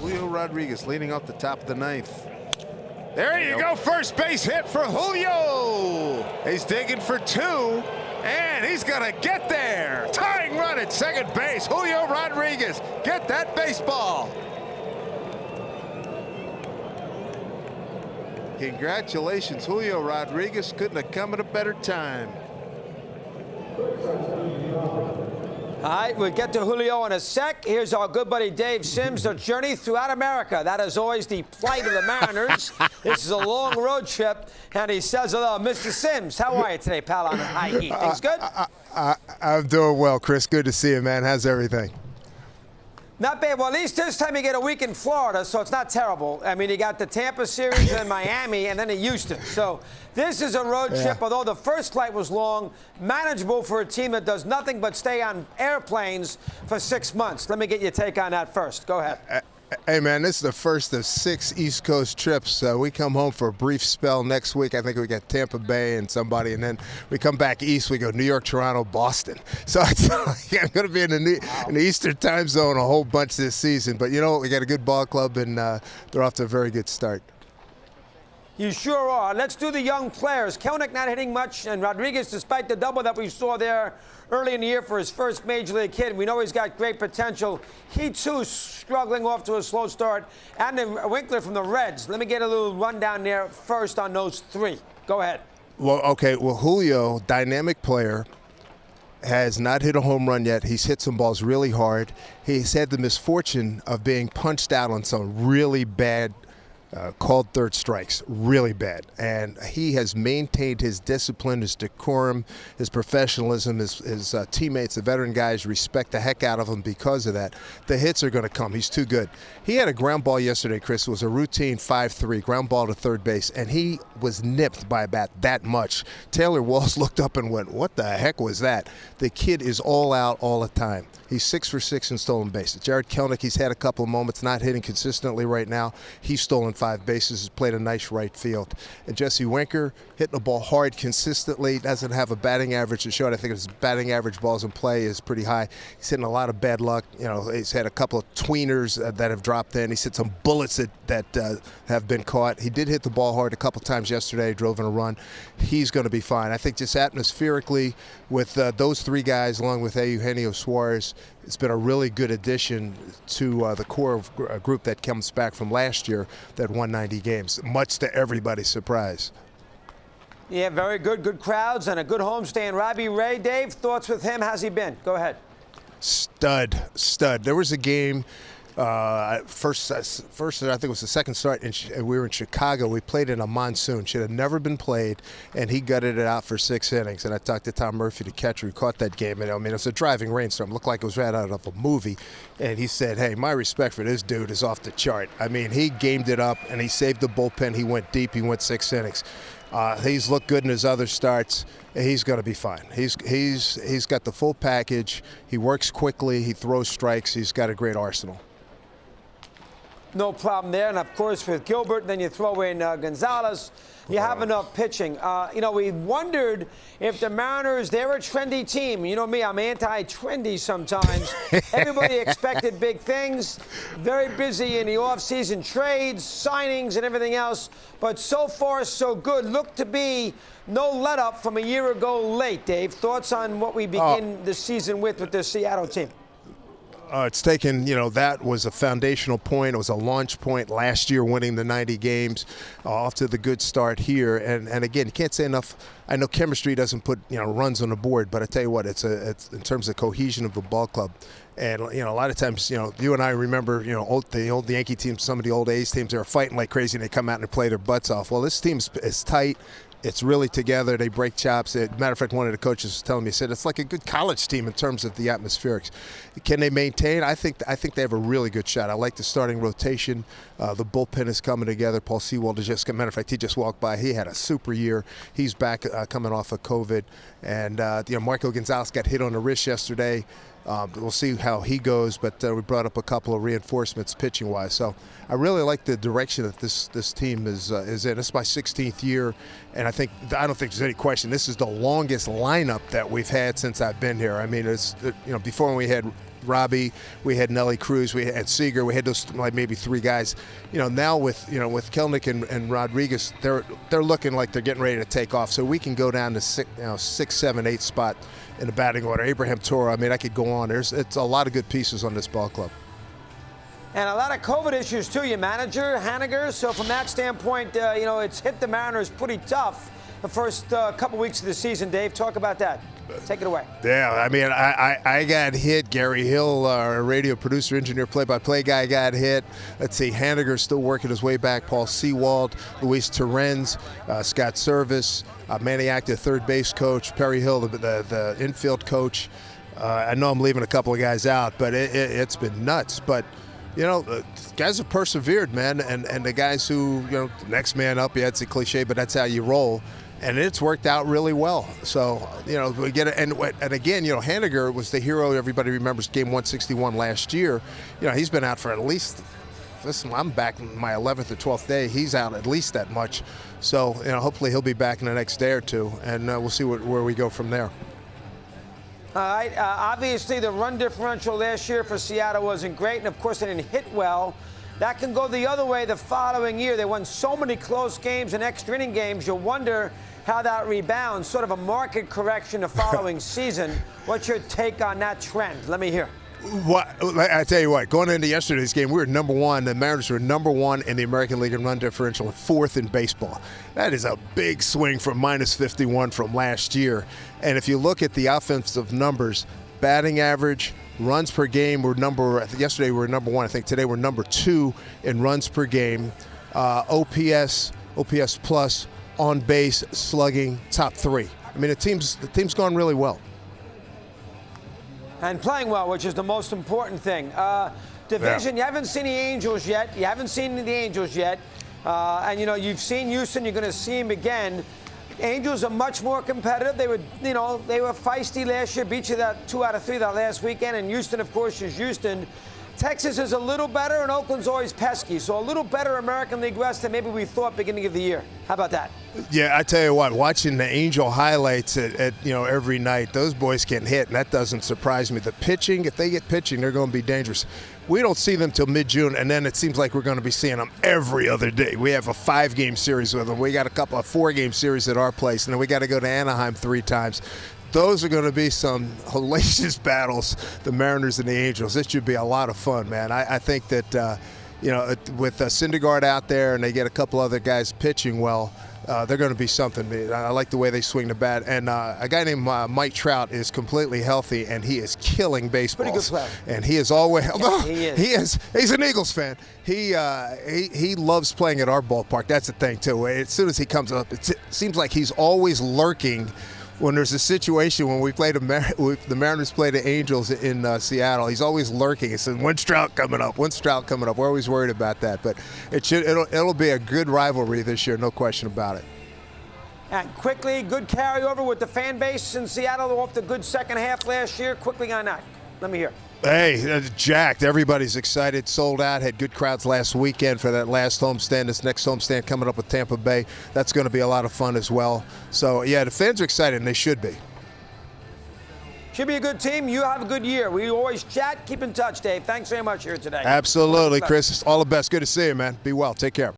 Julio Rodriguez leading off the top of the ninth. There you go, first base hit for Julio. He's digging for two, and he's gonna get there. Tying run at second base. Julio Rodriguez, get that baseball. Congratulations, Julio Rodriguez. Couldn't have come at a better time. All right, we'll get to Julio in a sec. Here's our good buddy Dave Sims, their journey throughout America. That is always the plight of the Mariners. This is a long road trip, and he says hello. Mr. Sims, how are you today, pal, on the high heat? Things good? I'm doing well, Chris. Good to see you, man. How's everything? Not bad. Well, at least this time you get a week in Florida, so it's not terrible. I mean, you got the Tampa series and Miami, and then in Houston. So this is a road trip, although the first flight was long, manageable for a team that does nothing but stay on airplanes for 6 months. Let me get your take on that first. Go ahead. Hey, man, this is the first of 6 East Coast trips. We come home for a brief spell next week. I think we got Tampa Bay and somebody, and then we come back east. We go New York, Toronto, Boston. So it's like I'm going to be in the Eastern time zone a whole bunch this season. But you know what? We got a good ball club, and they're off to a very good start. You sure are. Let's do the young players. Kelenic not hitting much, and Rodriguez, despite the double that we saw there early in the year for his first major league hit, we know he's got great potential. He, too, struggling off to a slow start. And then Winkler from the Reds. Let me get a little rundown there first on those three. Go ahead. Well, okay. Well, Julio, dynamic player, has not hit a home run yet. He's hit some balls really hard. He's had the misfortune of being punched out on some really bad called third strikes, really bad. And he has maintained his discipline, his decorum, his professionalism. His teammates, the veteran guys, respect the heck out of him because of that. The hits are going to come. He's too good. He had a ground ball yesterday, Chris. It was a routine 5-3, ground ball to third base, and he was nipped by a bat that much. Taylor Walls looked up and went, what the heck was that? The kid is all out all the time. He's 6 for 6 in stolen bases. Jared Kelenic, he's had a couple of moments, not hitting consistently right now. He's stolen 5 bases, has played a nice right field. And Jesse Winker, hitting the ball hard consistently, doesn't have a batting average to show it. I think his batting average balls in play is pretty high. He's hitting a lot of bad luck. You know, he's had a couple of tweeners that have dropped in. He's hit some bullets that have been caught. He did hit the ball hard a couple times yesterday, drove in a run. He's going to be fine. I think just atmospherically with those 3 guys, along with Eugenio Suarez, it's been a really good addition to the core group that comes back from last year that won 90 games, much to everybody's surprise. Yeah, very good. Good crowds and a good homestand. Robbie Ray, Dave, thoughts with him? How's he been? Go ahead. Stud. There was a game, first I think it was the second start, and we were in Chicago. We played in a monsoon. Should have never been played, and he gutted it out for 6 innings. And I talked to Tom Murphy, the catcher who caught that game. And I mean, it was a driving rainstorm. It looked like it was right out of a movie. And he said, hey, my respect for this dude is off the chart. I mean, he gamed it up, and he saved the bullpen. He went deep. He went 6 innings. He's looked good in his other starts. He's going to be fine. He's got the full package. He works quickly. He throws strikes. He's got a great arsenal. No problem there. And, of course, with Gilbert, then you throw in Gonzalez. You have enough pitching. You know, we wondered if the Mariners, they're a trendy team. You know me, I'm anti-trendy sometimes. Everybody expected big things. Very busy in the offseason trades, signings, and everything else. But so far, so good. Looked to be no let-up from a year ago late, Dave. Thoughts on what we begin the season with the Seattle team? It's taken, you know, that was a foundational point. It was a launch point last year, winning the 90 games, off to the good start here. And again, you can't say enough. I know chemistry doesn't put, you know, runs on the board, but I tell you what, it's in terms of cohesion of the ball club. And, you know, a lot of times, you know, you and I remember, you know, the old Yankee teams, some of the old A's teams, they were fighting like crazy, and they come out and play their butts off. Well, this team is tight. It's really together. They break chops. Matter of fact, one of the coaches was telling me, he said, it's like a good college team in terms of the atmospherics. Can they maintain? I think they have a really good shot. I like the starting rotation. The bullpen is coming together. Paul Sewald is just, matter of fact, he just walked by. He had a super year. He's back coming off of COVID. And, you know, Marco Gonzalez got hit on the wrist yesterday. We'll see how he goes, but we brought up a couple of reinforcements pitching-wise. So I really like the direction that this team is in. This is my 16th year, and I don't think there's any question. This is the longest lineup that we've had since I've been here. I mean, it's, you know, before we had Robbie, we had Nelly Cruz, we had Seager, we had those like maybe 3 guys. Now with Kelnick and Rodriguez, they're looking like they're getting ready to take off. So we can go down to 6, 7, 8 spot in the batting order. Abraham Toro, I mean, I could go on. It's a lot of good pieces on this ball club. And a lot of COVID issues, too. Your manager, Haniger. So from that standpoint, it's hit the Mariners pretty tough the first couple weeks of the season. Dave, talk about that. Take it away. Yeah, I mean, I got hit. Gary Hill, our radio producer, engineer, play-by-play guy, got hit. Let's see, Haniger's still working his way back. Paul Sewald, Luis Torrens, Scott Service, Manny Acta, third base coach, Perry Hill, the infield coach. I know I'm leaving a couple of guys out, but it's been nuts. But guys have persevered, man, and the guys who, next man up, yeah, it's a cliche, but that's how you roll. And it's worked out really well. So, we get it. And again, Haniger was the hero everybody remembers, game 161 last year. He's been out for at least, listen, I'm back in my 11th or 12th day. He's out at least that much. So, hopefully he'll be back in the next day or two, and we'll see where we go from there. All right. Obviously, the run differential last year for Seattle wasn't great, and of course, they didn't hit well. That can go the other way the following year. They won so many close games and extra inning games. You wonder how that rebounds. Sort of a market correction the following season. What's your take on that trend? Let me hear. I tell you what, going into yesterday's game, we were number 1. The Mariners were number 1 in the American League in run differential and 4th in baseball. That is a big swing from minus 51 from last year. And if you look at the offensive numbers, batting average, runs per game, yesterday we were number 1. I think today we're number 2 in runs per game. OPS plus, on base, slugging, top 3. I mean, the team's gone really well. And playing well, which is the most important thing. Division, You haven't seen the Angels yet. And, you've seen Houston. You're going to see him again. Angels are much more competitive. They were feisty last year, beat you that 2 out of 3 that last weekend. And Houston, of course, is Houston. Texas is a little better, and Oakland's always pesky. So a little better American League West than maybe we thought beginning of the year. How about that? Yeah, I tell you what, watching the Angel highlights at every night, those boys can hit, and that doesn't surprise me. The pitching, if they get pitching, they're going to be dangerous. We don't see them till mid-June, and then it seems like we're going to be seeing them every other day. We have a 5-game series with them. We got a couple of 4-game series at our place, and then we got to go to Anaheim 3 times. Those are going to be some hellacious battles, the Mariners and the Angels. It should be a lot of fun, man. I think that, with Syndergaard out there and they get a couple other guys pitching well, they're going to be something. I like the way they swing the bat. And a guy named Mike Trout is completely healthy, and he is killing baseballs. Pretty good player. And he is always he is. He's an Eagles fan. He loves playing at our ballpark. That's the thing, too. As soon as he comes up, it seems like he's always lurking. When there's a situation when we played the Mariners play the Angels in Seattle, he's always lurking. He says, "When's Trout coming up? When's Trout coming up?" We're always worried about that, but it'll be a good rivalry this year, no question about it. And quickly, good carryover with the fan base in Seattle off the good second half last year. Quickly on that, let me hear. Hey, jacked. Everybody's excited. Sold out. Had good crowds last weekend for that last homestand. This next homestand coming up with Tampa Bay. That's going to be a lot of fun as well. So, yeah, the fans are excited, and they should be. Should be a good team. You have a good year. We always chat. Keep in touch, Dave. Thanks very much here today. Absolutely, Chris. All the best. Good to see you, man. Be well. Take care.